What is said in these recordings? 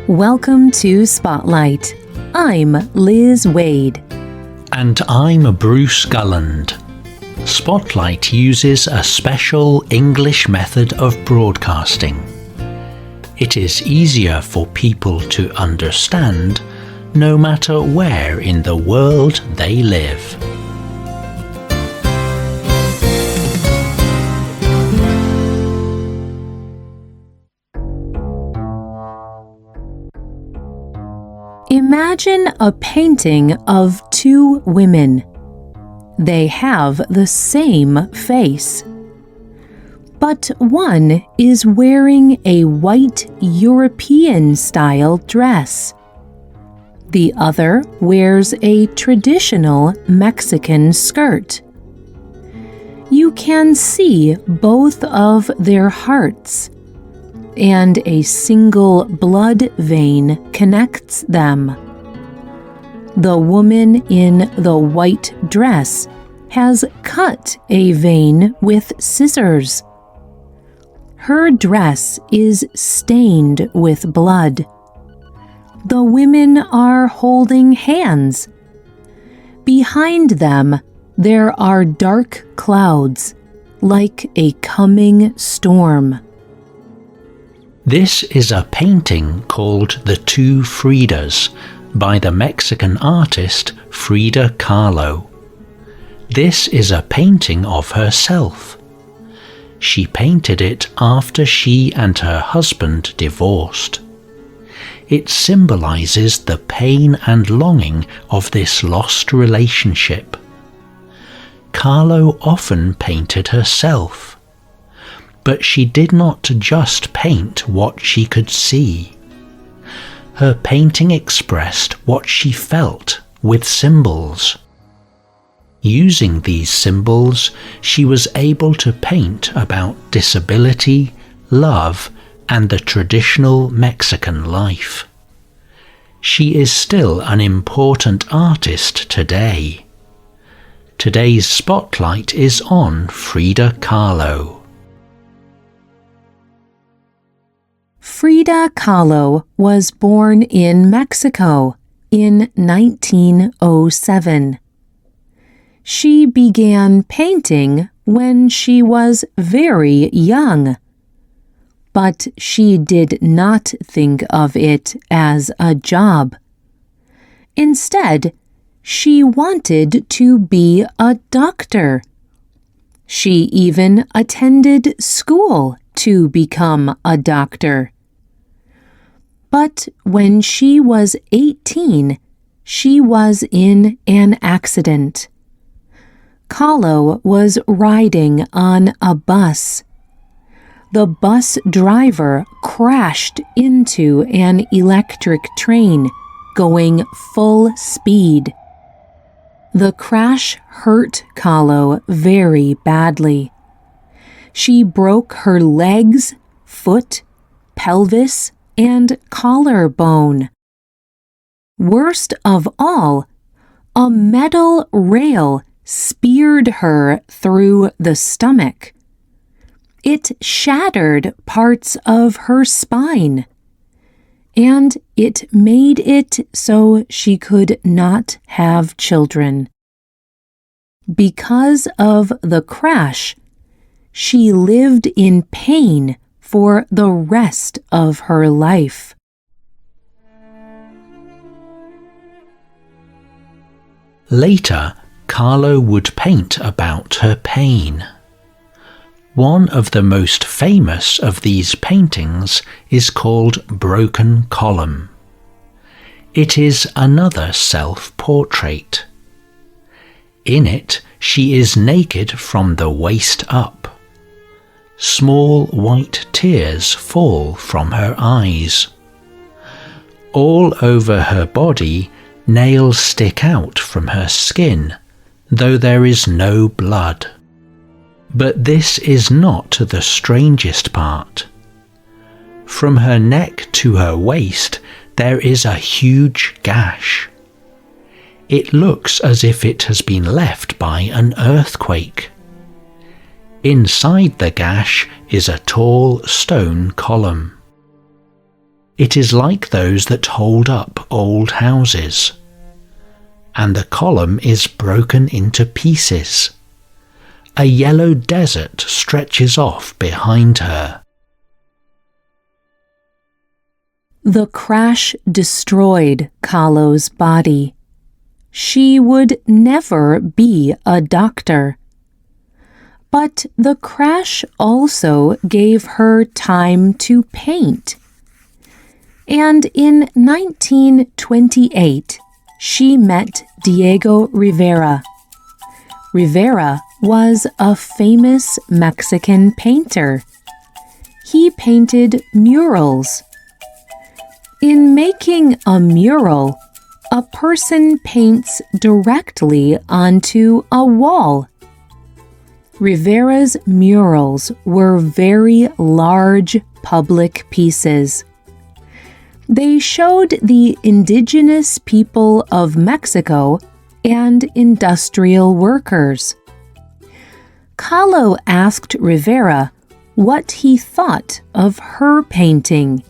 Welcome to Spotlight. I'm Liz Wade. And I'm Bruce Gulland. Spotlight uses a special English method of broadcasting. It is easier for people to understand no matter where in the world they live. Imagine a painting of two women. They have the same face. But one is wearing a white European-style dress. The other wears a traditional Mexican skirt. You can see both of their hearts, and a single blood vein connects them. The woman in the white dress has cut a vein with scissors. Her dress is stained with blood. The women are holding hands. Behind them, there are dark clouds, like a coming storm. This is a painting called The Two Fridas by the Mexican artist Frida Kahlo. This is a painting of herself. She painted it after she and her husband divorced. It symbolizes the pain and longing of this lost relationship. Kahlo often painted herself. But she did not just paint what she could see. Her painting expressed what she felt with symbols. Using these symbols, she was able to paint about disability, love, and the traditional Mexican life. She is still an important artist today. Today's spotlight is on Frida Kahlo. Frida Kahlo was born in Mexico in 1907. She began painting when she was very young, but she did not think of it as a job. Instead, she wanted to be a doctor. She even attended school to become a doctor. But when she was 18, she was in an accident. Kahlo was riding on a bus. The bus driver crashed into an electric train going full speed. The crash hurt Kahlo very badly. She broke her legs, foot, pelvis, and collarbone. Worst of all, a metal rail speared her through the stomach. It shattered parts of her spine, and it made it so she could not have children. Because of the crash, she lived in pain for the rest of her life. Later, Kahlo would paint about her pain. One of the most famous of these paintings is called Broken Column. It is another self-portrait. In it, she is naked from the waist up. Small white tears fall from her eyes. All over her body, nails stick out from her skin, though there is no blood. But this is not the strangest part. From her neck to her waist, there is a huge gash. It looks as if it has been left by an earthquake. Inside the gash is a tall stone column. It is like those that hold up old houses. And the column is broken into pieces. A yellow desert stretches off behind her. The crash destroyed Kahlo's body. She would never be a doctor. But the crash also gave her time to paint. And in 1928, she met Diego Rivera. Rivera was a famous Mexican painter. He painted murals. In making a mural, a person paints directly onto a wall. Rivera's murals were very large public pieces. They showed the indigenous people of Mexico and industrial workers. Kahlo asked Rivera what he thought of her painting.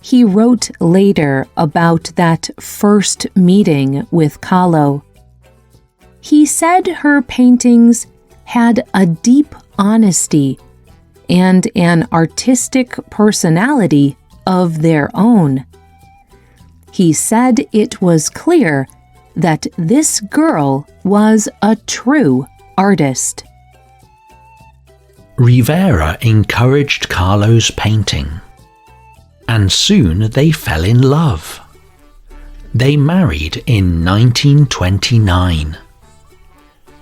He wrote later about that first meeting with Kahlo. He said her paintings had a deep honesty and an artistic personality of their own. He said it was clear that this girl was a true artist. Rivera encouraged Kahlo's painting, and soon they fell in love. They married in 1929.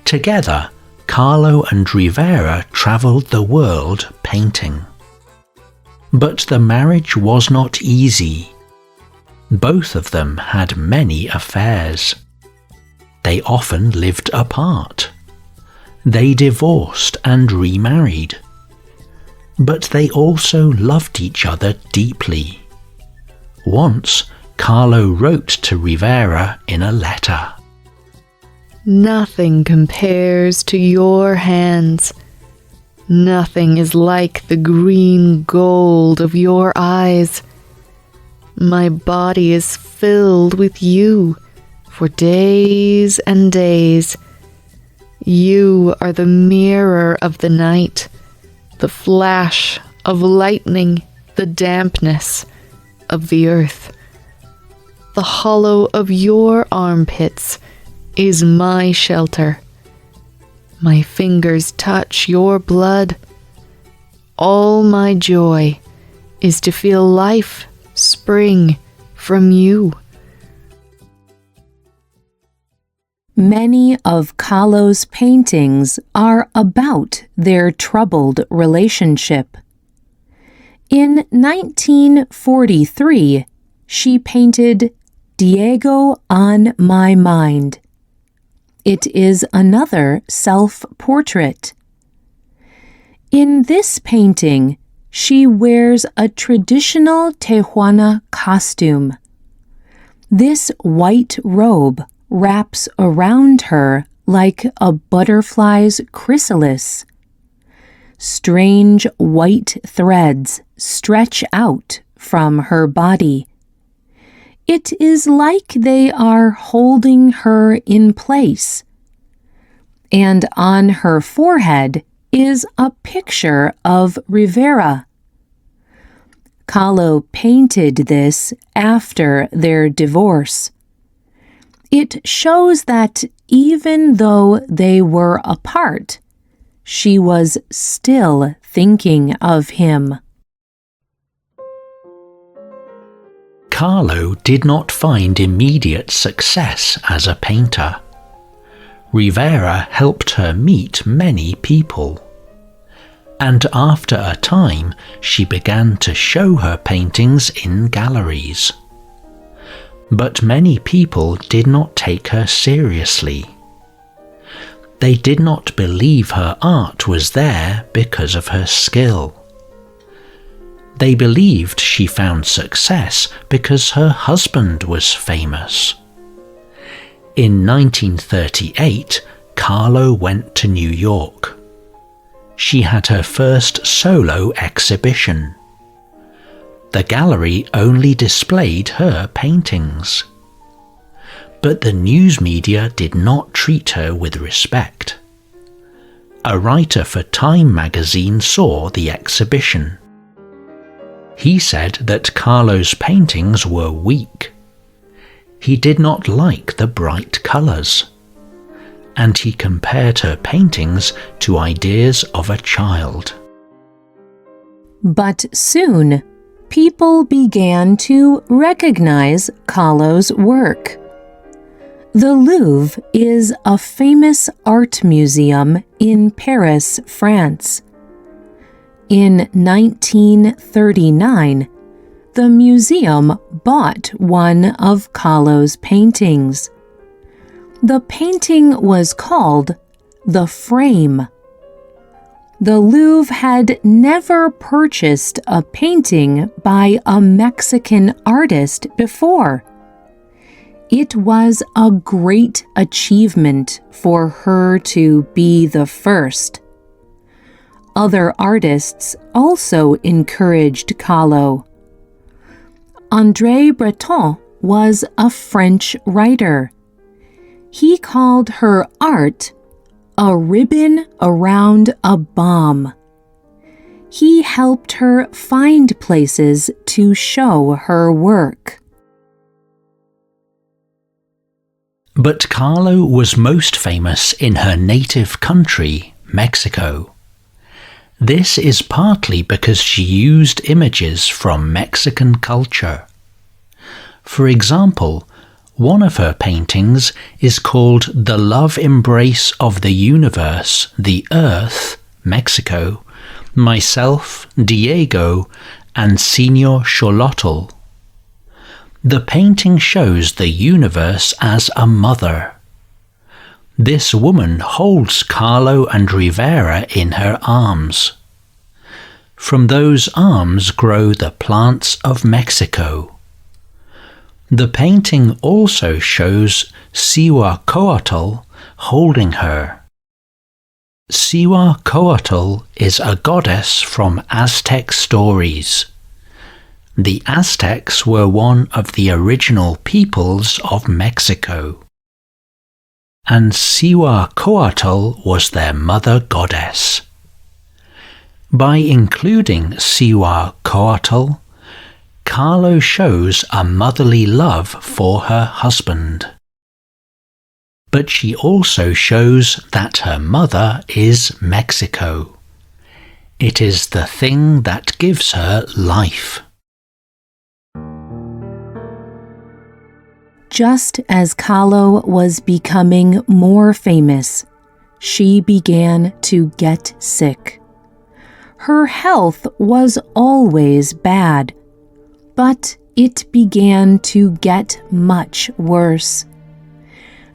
Together, Kahlo and Rivera traveled the world painting. But the marriage was not easy. Both of them had many affairs. They often lived apart. They divorced and remarried. But they also loved each other deeply. Once, Kahlo wrote to Rivera in a letter, "Nothing compares to your hands. Nothing is like the green gold of your eyes. My body is filled with you for days and days. You are the mirror of the night, the flash of lightning, the dampness of the earth. The hollow of your armpits is my shelter. My fingers touch your blood. All my joy is to feel life spring from you." Many of Kahlo's paintings are about their troubled relationship. In 1943, she painted Diego on My Mind. It is another self-portrait. In this painting, she wears a traditional Tijuana costume. This white robe wraps around her like a butterfly's chrysalis. Strange white threads stretch out from her body. It is like they are holding her in place. And on her forehead is a picture of Rivera. Kahlo painted this after their divorce. It shows that even though they were apart, she was still thinking of him. Kahlo did not find immediate success as a painter. Rivera helped her meet many people. And after a time, she began to show her paintings in galleries. But many people did not take her seriously. They did not believe her art was there because of her skill. They believed she found success because her husband was famous. In 1938, Kahlo went to New York. She had her first solo exhibition. the gallery only displayed her paintings. But the news media did not treat her with respect. A writer for Time magazine saw the exhibition. He said that Kahlo's paintings were weak. He did not like the bright colours, and he compared her paintings to ideas of a child. But soon, people began to recognize Kahlo's work. The Louvre is a famous art museum in Paris, France. In 1939, the museum bought one of Kahlo's paintings. The painting was called The Frame. The Louvre had never purchased a painting by a Mexican artist before. It was a great achievement for her to be the first. Other artists also encouraged Kahlo. André Breton was a French writer. He called her art a ribbon around a bomb. He helped her find places to show her work. But Kahlo was most famous in her native country, Mexico. This is partly because she used images from Mexican culture. For example, one of her paintings is called The Love Embrace of the Universe, the Earth, Mexico, Myself, Diego, and Señor Xolotl. The painting shows the universe as a mother. This woman holds Kahlo and Rivera in her arms. From those arms grow the plants of Mexico. The painting also shows Cihuacoatl holding her. Cihuacoatl is a goddess from Aztec stories. The Aztecs were one of the original peoples of Mexico, and Cihuacoatl was their mother goddess. By including Cihuacoatl, Kahlo shows a motherly love for her husband. But she also shows that her mother is Mexico. It is the thing that gives her life. Just as Kahlo was becoming more famous, she began to get sick. Her health was always bad, but it began to get much worse.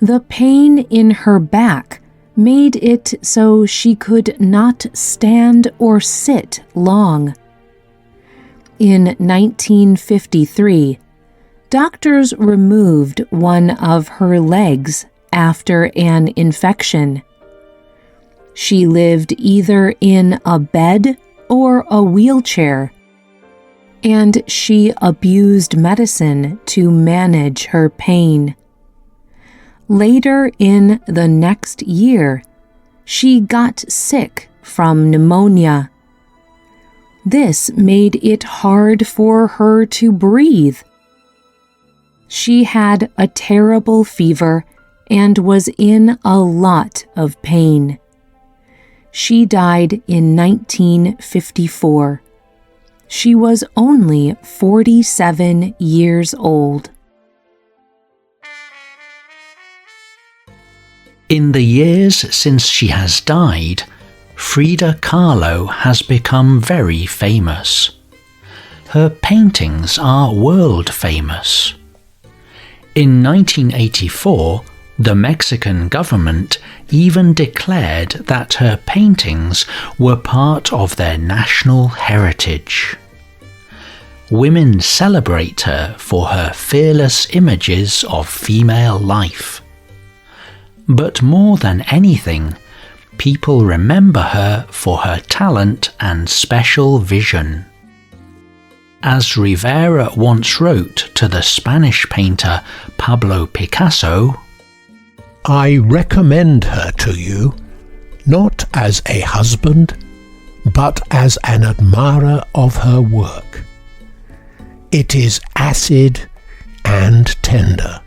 The pain in her back made it so she could not stand or sit long. In 1953, doctors removed one of her legs after an infection. She lived either in a bed or a wheelchair, and she abused medicine to manage her pain. Later in the next year, she got sick from pneumonia. This made it hard for her to breathe. She had a terrible fever and was in a lot of pain. She died in 1954. She was only 47 years old. In the years since she has died, Frida Kahlo has become very famous. Her paintings are world famous. In 1984, the Mexican government even declared that her paintings were part of their national heritage. Women celebrate her for her fearless images of female life. But more than anything, people remember her for her talent and special vision. As Rivera once wrote to the Spanish painter Pablo Picasso, I recommend her to you, not as a husband, but as an admirer of her work. It is acid and tender.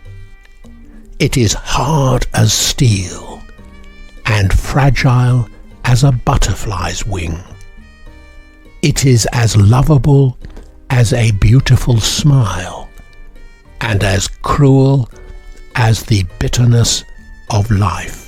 It is hard as steel and fragile as a butterfly's wing. It is as lovable as a beautiful smile, and as cruel as the bitterness of life.